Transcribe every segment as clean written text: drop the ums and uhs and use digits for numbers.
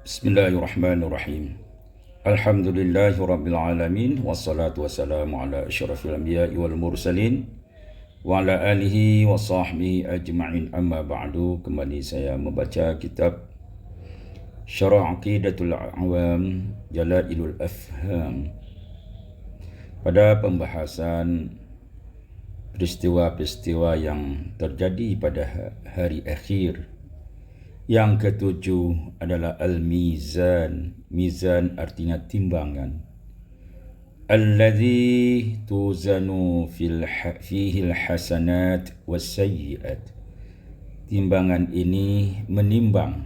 Bismillahirrahmanirrahim. Alhamdulillahirabbil alamin wassalatu wassalamu ala asyrafil anbiya'i wal mursalin wa ala alihi wa sahbihi ajma'in, amma ba'du. Kembali saya membaca kitab Syarah Aqidatul Awam Jala'ilul Afham pada pembahasan peristiwa-peristiwa yang terjadi pada hari akhir. Yang ketujuh adalah al-mizan. Mizan artinya timbangan. Alladhi tuzanu fihi al-hasanat was-sayyi'at. Timbangan ini menimbang.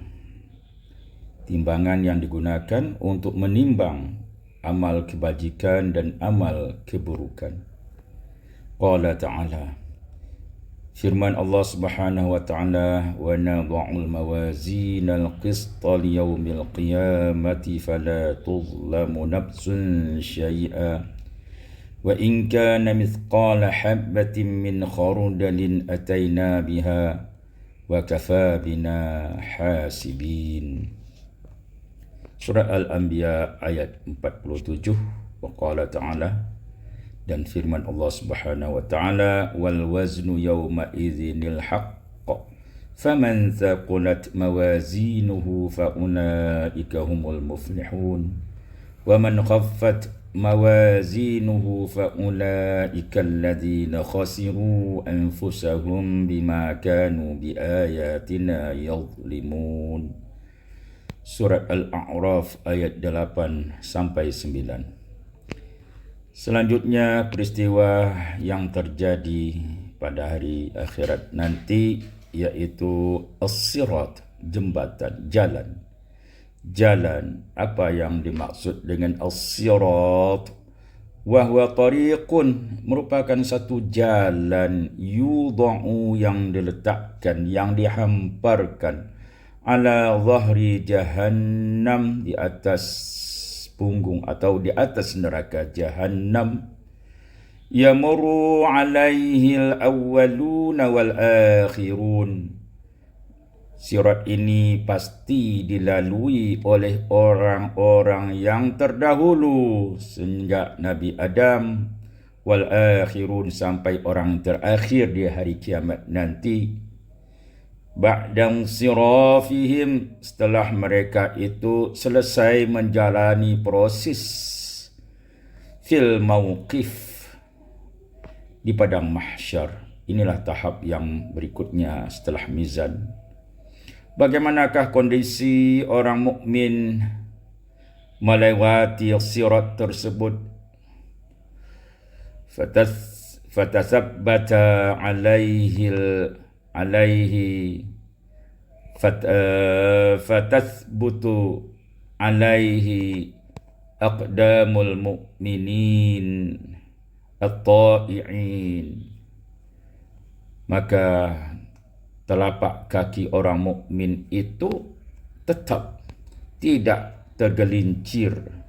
Timbangan yang digunakan untuk menimbang amal kebajikan dan amal keburukan. Qala ta'ala, firman Allah Subhanahu wa ta'ala, wa nadha'ul mawazinal qista liyaumil qiyamati fala tuzlamu nafsun syai'a wa in kana mithqala habbatin min khardalin ataina biha wa kafa bina hasibin. Surah Al-Anbiya ayat 47. Wa qala ta'ala, dan firman Allah Subhanahu wa ta'ala, wal waznu yawma idzinil haqq faman thaqulat mawazinuhu fa ulaika humul muflihun wa man khaffat mawazinuhu fa ulaika alladhina khasiru anfusahum bima kanu biayatina yadhlimun. Surat Al-A'raf ayat 8 sampai 9. Selanjutnya, peristiwa yang terjadi pada hari akhirat nanti, yaitu as-sirat, jembatan, jalan. Jalan, apa yang dimaksud dengan as-sirat? Wahwa tariqun, merupakan satu jalan, yudha'u, yang diletakkan, yang dihamparkan, ala zahri jahannam, di atas punggung atau di atas neraka jahannam. Yamurru alaihi al-awwaluna wal akhirun. Sirat ini pasti dilalui oleh orang-orang yang terdahulu sejak Nabi Adam, wal akhirun, sampai orang terakhir di hari kiamat nanti. Ba'dang sirafihim, setelah mereka itu selesai menjalani proses fil mauqif, di padang mahsyar. Inilah tahap yang berikutnya setelah mizan. Bagaimanakah kondisi orang mukmin melewati sirat tersebut? Fatasabbata fatathbutu alaihi aqdamul mu'minin at-ta'i'in. Maka telapak kaki orang mukmin itu tetap tidak tergelincir.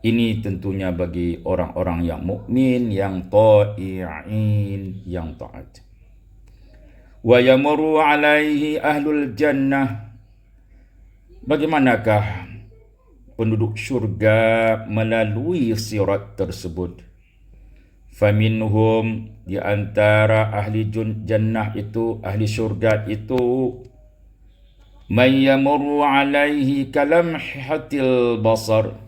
Ini tentunya bagi orang-orang yang mukmin, yang ta'i'in, yang taat. Wa yamurru alaihi ahlul jannah. Bagaimanakah penduduk syurga melalui sirat tersebut? Faminhum, di antara ahli jannah itu, ahli syurga itu, may yamurru alaihi kalamhatil basar.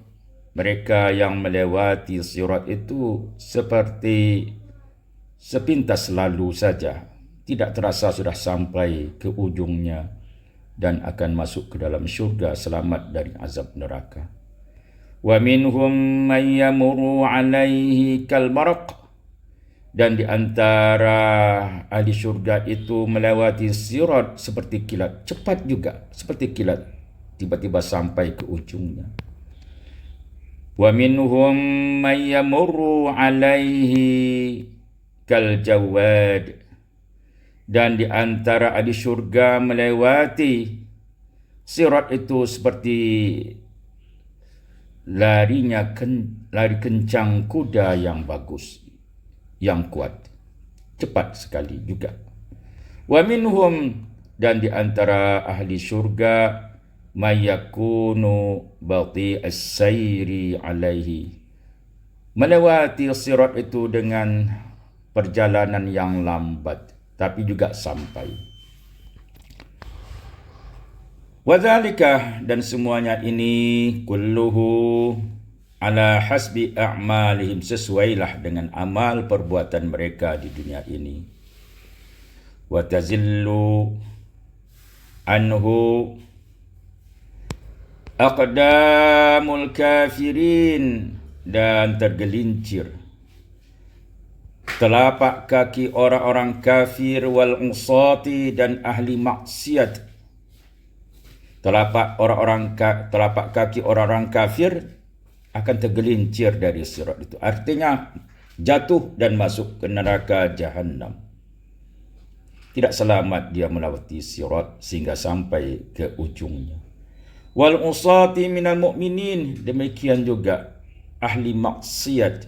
Mereka yang melewati sirat itu seperti sepintas lalu saja, tidak terasa sudah sampai ke ujungnya dan akan masuk ke dalam syurga, selamat dari azab neraka. Wa minhum man yamurru alaihi kal baraq. Dan di antara ahli syurga itu melewati sirat seperti kilat, cepat juga, seperti kilat, tiba-tiba sampai ke ujungnya. Wa minhum man yamurru alaihi kal jawad. Dan di antara ahli syurga melewati sirat itu seperti lari kencang kuda yang bagus, yang kuat, cepat sekali juga. Wa minhum, dan di antara ahli syurga mayakunu bati as-sayri alaihi, melewati sirat itu dengan perjalanan yang lambat tapi juga sampai. Wadzalika, dan semuanya ini kulluhu ala hasbi a'malihim, sesuailah dengan amal perbuatan mereka di dunia ini. Wa tazillu anhu aqdamul kafirin, dan tergelincir telapak kaki orang-orang kafir, wal usati, dan ahli maksiat. Telapak kaki orang-orang kafir akan tergelincir dari sirat itu. Artinya jatuh dan masuk ke neraka Jahannam. Tidak selamat dia melewati sirat sehingga sampai ke ujungnya. Wal usati minal mu'minin, demikian juga ahli maksiat,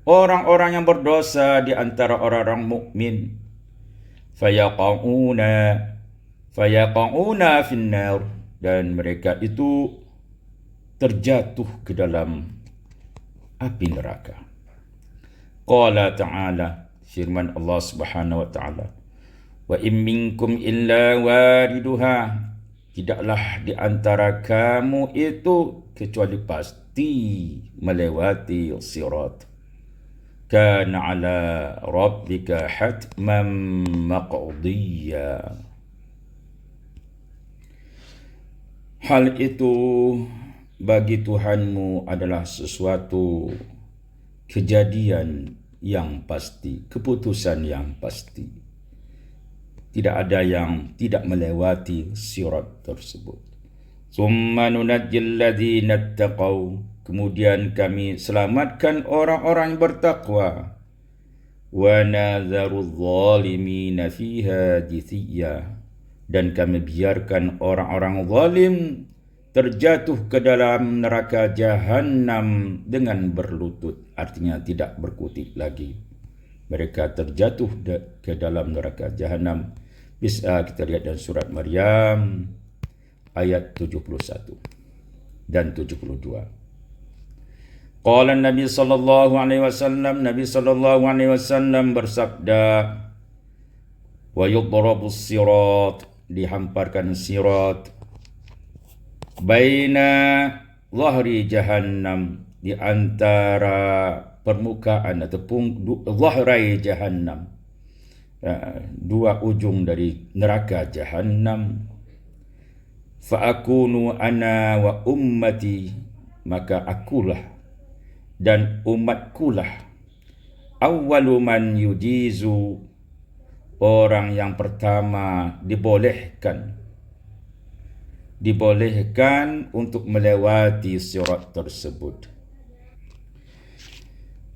orang-orang yang berdosa di antara orang-orang mukmin. Fayaqa'una finnar, dan mereka itu terjatuh ke dalam api neraka. Qala ta'ala, firman Allah Subhanahu wa ta'ala, wa in minkum illa wariduha, tidaklah di antara kamu itu kecuali pasti melewati sirat. Kana ala rabbika hatman maqdiyya. Hal itu bagi Tuhanmu adalah sesuatu kejadian yang pasti, keputusan yang pasti. Tidak ada yang tidak melewati sirat tersebut. Tsumma nunajjil ladzina taqaw, kemudian kami selamatkan orang-orang yang bertakwa. Wa nadharudz zalimina fiha jithiyya, dan kami biarkan orang-orang zalim terjatuh ke dalam neraka Jahannam dengan berlutut, artinya tidak berkutik lagi. Mereka terjatuh ke dalam neraka Jahannam. Bisa kita lihat dalam surat Maryam ayat 71 dan 72. Qala Nabi sallallahu alaihi wasallam, Nabi sallallahu alaihi wasallam bersabda, wa yudrabu sirat, dihamparkan sirat, baina zahri jahannam, di antara permukaan ataupun zahrai jahannam, dua ujung dari neraka Jahannam. Fa akunu ana wa ummati, maka akulah dan umatkulah awwalu man yujizu, orang yang pertama dibolehkan untuk melewati sirat tersebut.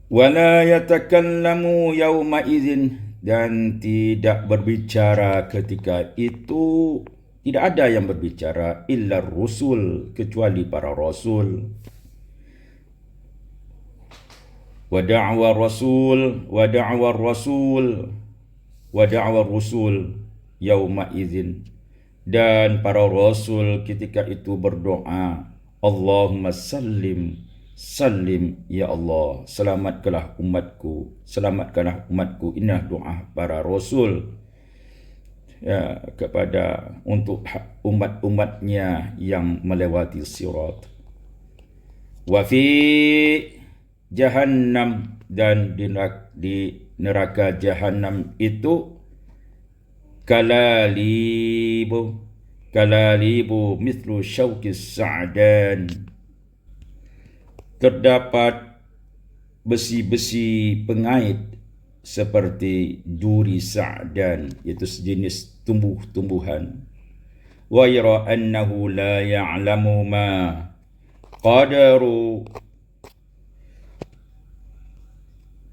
Wala yatakallamu yawma idzin, dan tidak berbicara ketika itu, tidak ada yang berbicara illa rusul, kecuali para rasul. Wa da'wa rusul yauma idzin, dan para rasul ketika itu berdoa, Allahumma sallim ya Allah, selamatkanlah umatku. Inilah doa para rasul kepada untuk umat-umatnya yang melewati sirat. Wa fi Jahannam, dan di neraka Jahannam itu kalalibu mithlu syauqis sa'dan, terdapat besi-besi pengait seperti duri sa'dan, iaitu sejenis tumbuh-tumbuhan. Wa yara annahu la ya'lamu ma qadru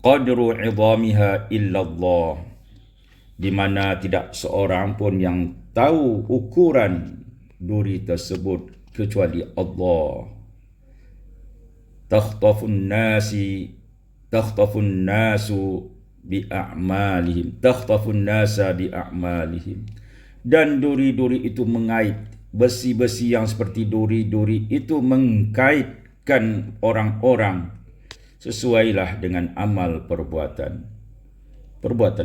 'idhamiha illa Allah, di mana tidak seorang pun yang tahu ukuran duri tersebut kecuali Allah. Takhtafun nasa bi a'malihim, dan duri-duri itu mengait. Besi-besi yang seperti duri-duri itu mengkaitkan orang-orang sesuailah dengan amal perbuatan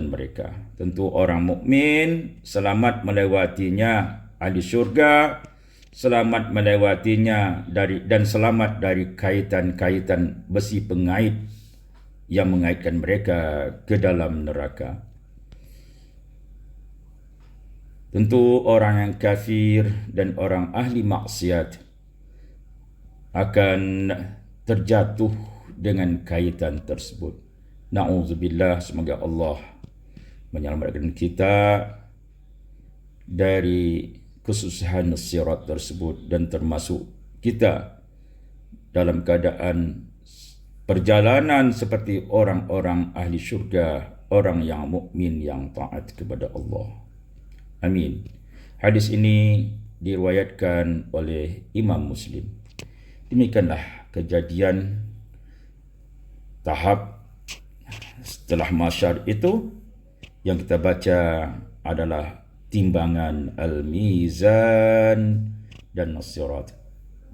mereka. Tentu orang mukmin selamat melewatinya ahli syurga, selamat melewatinya dan selamat dari kaitan-kaitan besi pengait yang mengaitkan mereka ke dalam neraka. Tentu orang yang kafir dan orang ahli maksiat akan terjatuh dengan kaitan tersebut. Na'udzubillah, semoga Allah menyelamatkan kita dari kesusahan sirat tersebut dan termasuk kita dalam keadaan perjalanan seperti orang-orang ahli syurga, orang yang mukmin yang taat kepada Allah. Amin. Hadis ini diriwayatkan oleh Imam Muslim. Demikianlah kejadian tahap setelah mahsyar itu. Yang kita baca adalah timbangan al-mizan dan as-sirat.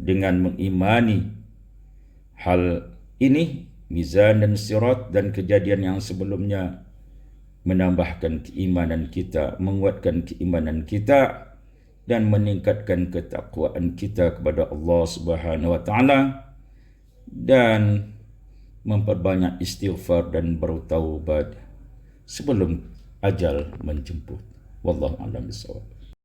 Dengan mengimani hal ini, mizan dan sirat dan kejadian yang sebelumnya, menambahkan keimanan kita, menguatkan keimanan kita dan meningkatkan ketakwaan kita kepada Allah Subhanahu wa taala dan memperbanyak istighfar dan bertaubat sebelum ajal menjemput. Wallahu a'lam bishawab.